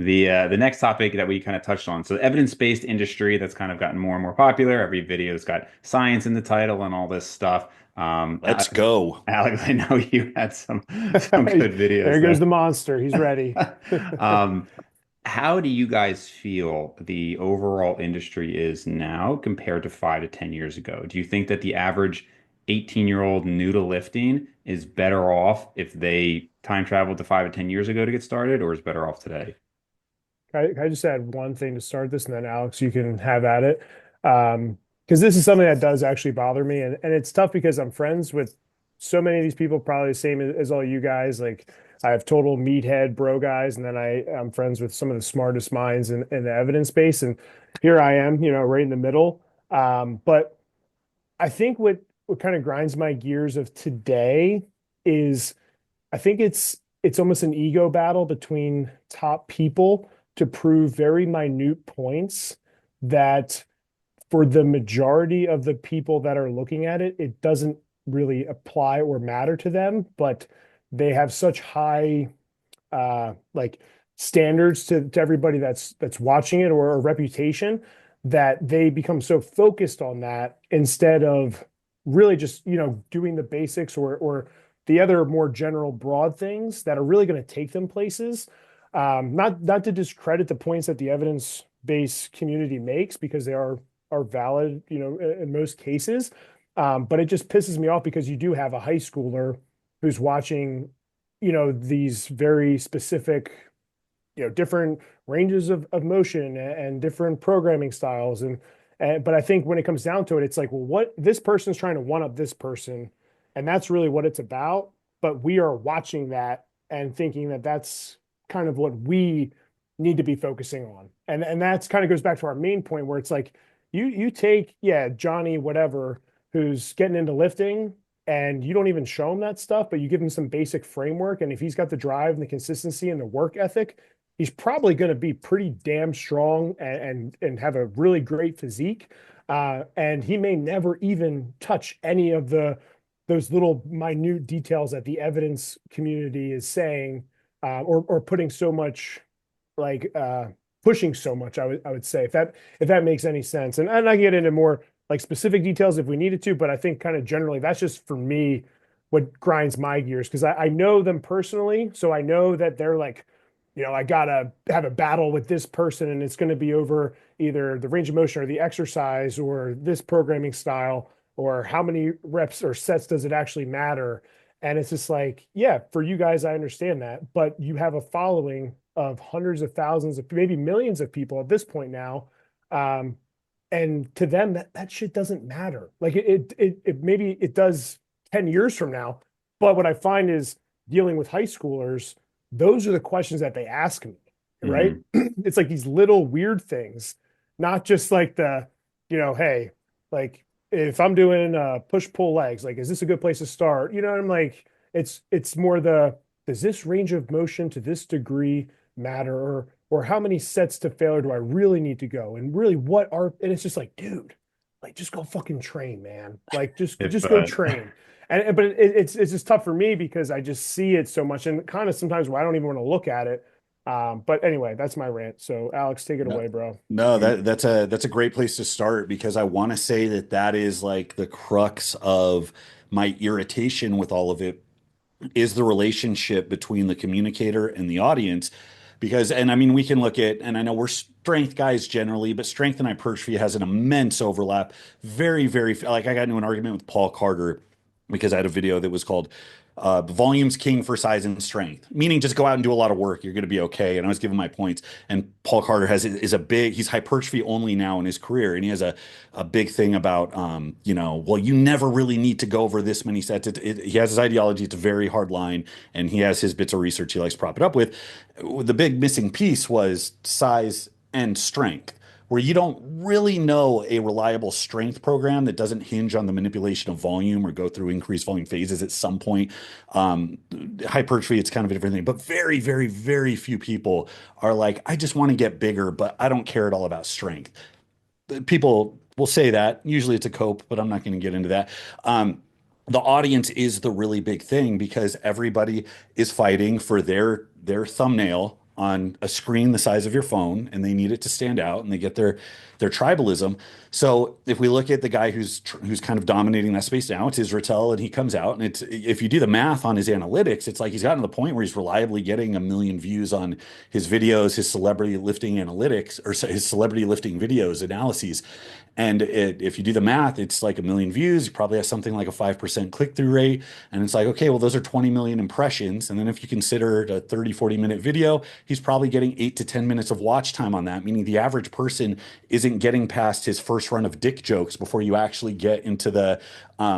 The next topic that we kind of touched on, so the evidence-based industry that's kind of gotten more and more popular. Every video's got science in the title and all this stuff. Let's go. Alex, I know you had some good There videos goes the there. monster. He's ready. Um, how do you guys feel the overall industry is now compared to 5 to 10 years ago? Do you think that the average 18-year-old new to lifting is better off if they time traveled to 5 to 10 years ago to get started, or is better off today? Can I just add one thing to start this, and then Alex, you can have at it. Because this is something that does actually bother me, and it's tough because I'm friends with so many of these people, probably the same as all you guys. Like I have total meathead bro guys, and then I'm friends with some of the smartest minds in the evidence base, and here I am, right in the middle. But I think what kind of grinds my gears of today is I think it's almost an ego battle between top people to prove very minute points that for the majority of the people that are looking at it, it doesn't really apply or matter to them, but they have such high like standards to everybody that's watching it or a reputation that they become so focused on that instead of really just doing the basics or the other more general broad things that are really going to take them places. Not to discredit the points that the evidence-based community makes because they are valid, in most cases. But it just pisses me off because you do have a high schooler who's watching, these very specific, different ranges of motion and different programming styles. And but I think when it comes down to it, it's like, well, what this person's trying to one up this person, and that's really what it's about. But we are watching that and thinking that that's kind of what we need to be focusing on. And that's kind of goes back to our main point where it's like you take, yeah, Johnny, whatever, who's getting into lifting, and you don't even show him that stuff, but you give him some basic framework. And if he's got the drive and the consistency and the work ethic, he's probably going to be pretty damn strong and have a really great physique. And he may never even touch any of those little minute details that the evidence community is saying, or putting so much like pushing so much. I would say if that makes any sense. And I get into more like specific details if we needed to, but I think kind of generally that's just for me what grinds my gears because I know them personally, so I know that they're like, I gotta have a battle with this person, and it's going to be over either the range of motion or the exercise or this programming style or how many reps or sets does it actually matter. And it's just like, yeah, for you guys, I understand that, but you have a following of hundreds of thousands of maybe millions of people at this point now. And to them, that shit doesn't matter. Like it maybe it does 10 years from now. But what I find is dealing with high schoolers, those are the questions that they ask me, right? Hmm. It's like these little weird things, not just like hey, like if I'm doing push pull legs, like is this a good place to start? I'm like, it's more does this range of motion to this degree matter or how many sets to failure do I really need to go? And really and it's just like, dude, like just go fucking train, man. Like just If just go train. But it's just tough for me because I just see it so much and kind of sometimes where I don't even want to look at it. But anyway, that's my rant. So Alex, take it No, away, bro. no, that's a great place to start because I want to say that that is like the crux of my irritation with all of it is the relationship between the communicator and the audience. Because, and I mean, we can look at, and I know we're strength guys generally, but strength and hypertrophy has an immense overlap. Very, very, like I got into an argument with Paul Carter because I had a video that was called Volume's King for Size and Strength, meaning just go out and do a lot of work. You're going to be okay. And I was giving my points. And Paul Carter he's hypertrophy only now in his career. And he has a big thing about, well, you never really need to go over this many sets. He has his ideology. It's a very hard line. And he has his bits of research he likes to prop it up with. The big missing piece was size and strength, where you don't really know a reliable strength program that doesn't hinge on the manipulation of volume or go through increased volume phases at some point. Hypertrophy, it's kind of a different thing, but very, very, very few people are like, I just want to get bigger, but I don't care at all about strength. People will say that. Usually it's a cope, but I'm not going to get into that. The audience is the really big thing because everybody is fighting for their thumbnail on a screen the size of your phone, and they need it to stand out, and they get their tribalism. So if we look at the guy who's kind of dominating that space now, it's Israel, and he comes out, and it's if you do the math on his analytics, it's like he's gotten to the point where he's reliably getting 1 million views on his videos, his celebrity lifting analytics, or his celebrity lifting videos analyses. And if you do the math, it's like 1 million views. You probably have something like a 5% click-through rate. And it's like, okay, well, those are 20 million impressions. And then if you consider a 30, 40-minute video, he's probably getting 8 to 10 minutes of watch time on that, meaning the average person isn't getting past his first run of dick jokes before you actually get into the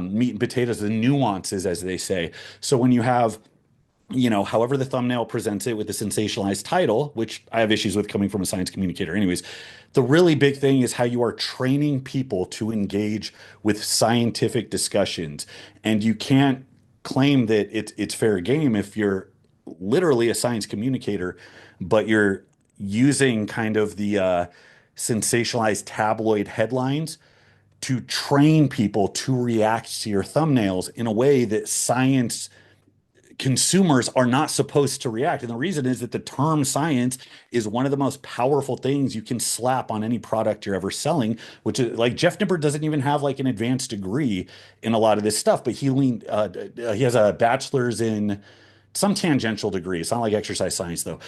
meat and potatoes, the nuances, as they say. So when you have however the thumbnail presents it with the sensationalized title, which I have issues with coming from a science communicator. Anyways, the really big thing is how you are training people to engage with scientific discussions. And you can't claim that it's fair game if you're literally a science communicator, but you're using kind of the sensationalized tabloid headlines to train people to react to your thumbnails in a way that science consumers are not supposed to react. And the reason is that the term science is one of the most powerful things you can slap on any product you're ever selling, which is like Jeff Nippert doesn't even have like an advanced degree in a lot of this stuff, but he has a bachelor's in some tangential degree. It's not like exercise science though.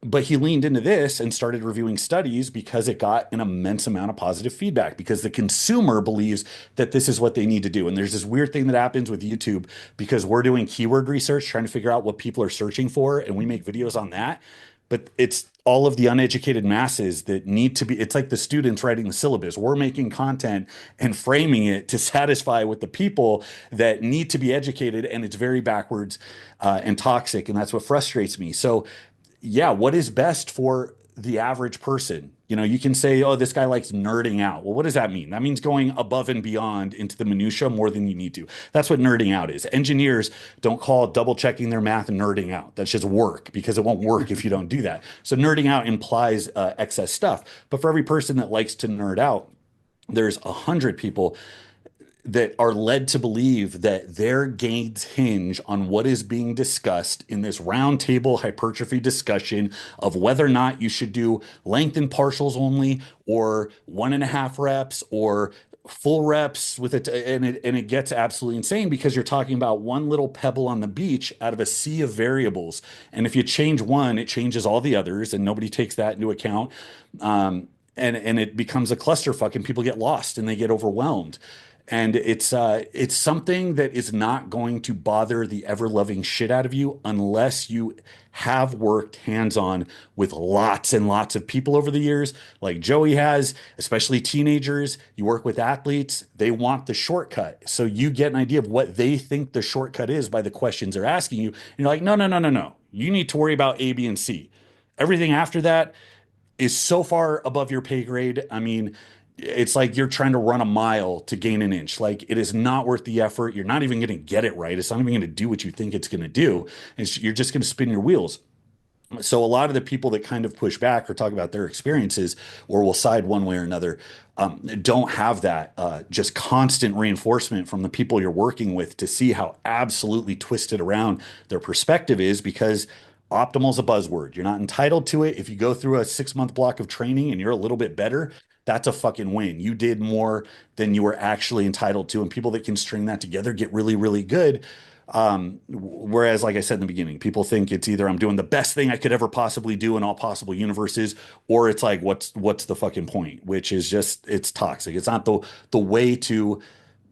But he leaned into this and started reviewing studies because it got an immense amount of positive feedback because the consumer believes that this is what they need to do. And there's this weird thing that happens with YouTube because we're doing keyword research, trying to figure out what people are searching for, and we make videos on that. But it's all of the uneducated masses that need to be, it's like the students writing the syllabus. We're making content and framing it to satisfy with the people that need to be educated, and it's very backwards and toxic. And that's what frustrates me. So, yeah, what is best for the average person? You can say, oh, this guy likes nerding out. Well, what does that mean? That means going above and beyond into the minutia more than you need to. That's what nerding out is. Engineers don't call double checking their math nerding out. That's just work because it won't work if you don't do that. So nerding out implies excess stuff. But for every person that likes to nerd out, there's 100 people that are led to believe that their gains hinge on what is being discussed in this roundtable hypertrophy discussion of whether or not you should do length and partials only, or 1.5 reps, or full reps with it. And it gets absolutely insane because you're talking about one little pebble on the beach out of a sea of variables. And if you change one, it changes all the others, and nobody takes that into account. And it becomes a clusterfuck, and people get lost and they get overwhelmed. And it's something that is not going to bother the ever-loving shit out of you unless you have worked hands-on with lots and lots of people over the years, like Joey has, especially teenagers. You work with athletes, they want the shortcut. So you get an idea of what they think the shortcut is by the questions they're asking you. And you're like, no, no, no, no, no. You need to worry about A, B, and C. Everything after that is so far above your pay grade. I mean, it's like you're trying to run a mile to gain an inch. Like it is not worth the effort. You're not even going to get it right. It's not even going to do what you think it's going to do. You're just going to spin your wheels. So a lot of the people that kind of push back or talk about their experiences or will side one way or another don't have that just constant reinforcement from the people you're working with to see how absolutely twisted around their perspective is, because optimal is a buzzword. You're not entitled to it. If you go through a 6 month block of training and you're a little bit better, that's a fucking win. You did more than you were actually entitled to. And people that can string that together get really, really good. Whereas, like I said in the beginning, people think it's either I'm doing the best thing I could ever possibly do in all possible universes, or it's like, what's the fucking point? Which is just, it's toxic. It's not the way to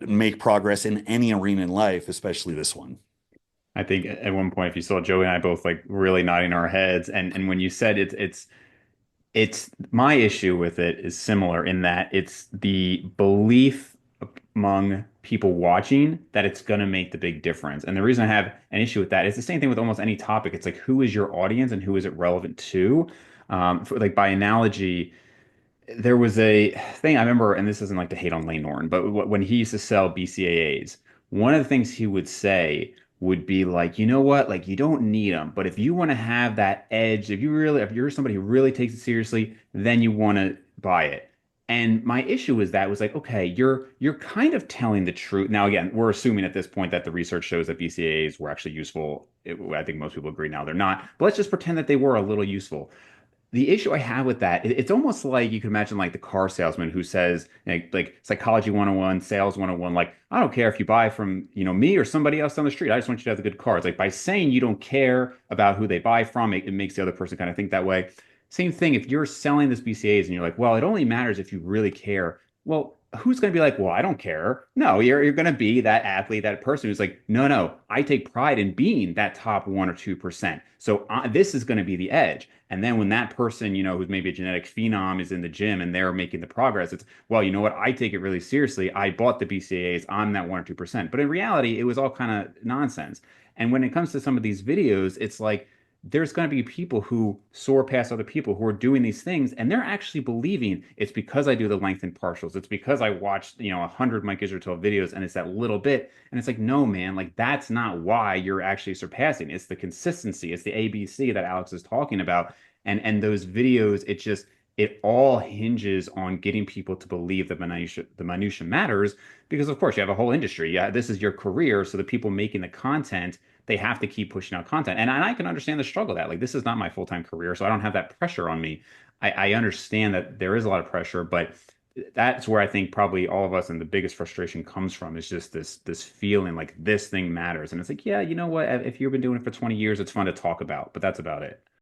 make progress in any arena in life, especially this one. I think at one point, if you saw Joey and I both like really nodding our heads, and when you said it's my issue with it is similar in that it's the belief among people watching that it's going to make the big difference. And the reason I have an issue with that is the same thing with almost any topic. It's like, who is your audience and who is it relevant to? Like by analogy, there was a thing I remember, and this isn't like to hate on Lane Norton, but when he used to sell BCAAs, one of the things he would say would be like, you know what, like you don't need them, but if you want to have that edge, if you're somebody who really takes it seriously, then you want to buy it. And my issue with that was like, okay, you're kind of telling the truth. Now, again, we're assuming at this point that the research shows that BCAAs were actually useful. I think most people agree now they're not, but let's just pretend that they were a little useful. The issue I have with that, it's almost like you can imagine like the car salesman who says, like psychology 101, sales 101, like, I don't care if you buy from, me or somebody else on the street. I just want you to have the good car. It's like by saying you don't care about who they buy from, it makes the other person kind of think that way. Same thing, if you're selling this BCAs and you're like, well, it only matters if you really care. Well, who's going to be like, well, I don't care. No, you're going to be that athlete, that person who's like, no, no, I take pride in being that top 1 or 2%. So this is going to be the edge. And then when that person, who's maybe a genetic phenom is in the gym and they're making the progress, it's, well, you know what? I take it really seriously. I bought the BCAAs. I'm that 1 or 2%. But in reality, it was all kind of nonsense. And when it comes to some of these videos, it's like there's going to be people who soar past other people who are doing these things and they're actually believing it's because I do the lengthened partials. It's because I watched, 100 Mike Israel videos and it's that little bit. And it's like, no, man, like that's not why you're actually surpassing. It's the consistency. It's the ABC that Alex is talking about. And those videos, it all hinges on getting people to believe that the minutia matters because of course you have a whole industry. Yeah, this is your career. So the people making the content, they have to keep pushing out content. And I can understand the struggle of that. Like this is not my full-time career, so I don't have that pressure on me. I understand that there is a lot of pressure, but that's where I think probably all of us and the biggest frustration comes from is just this feeling like this thing matters. And it's like, yeah, you know what? If you've been doing it for 20 years, it's fun to talk about, but that's about it.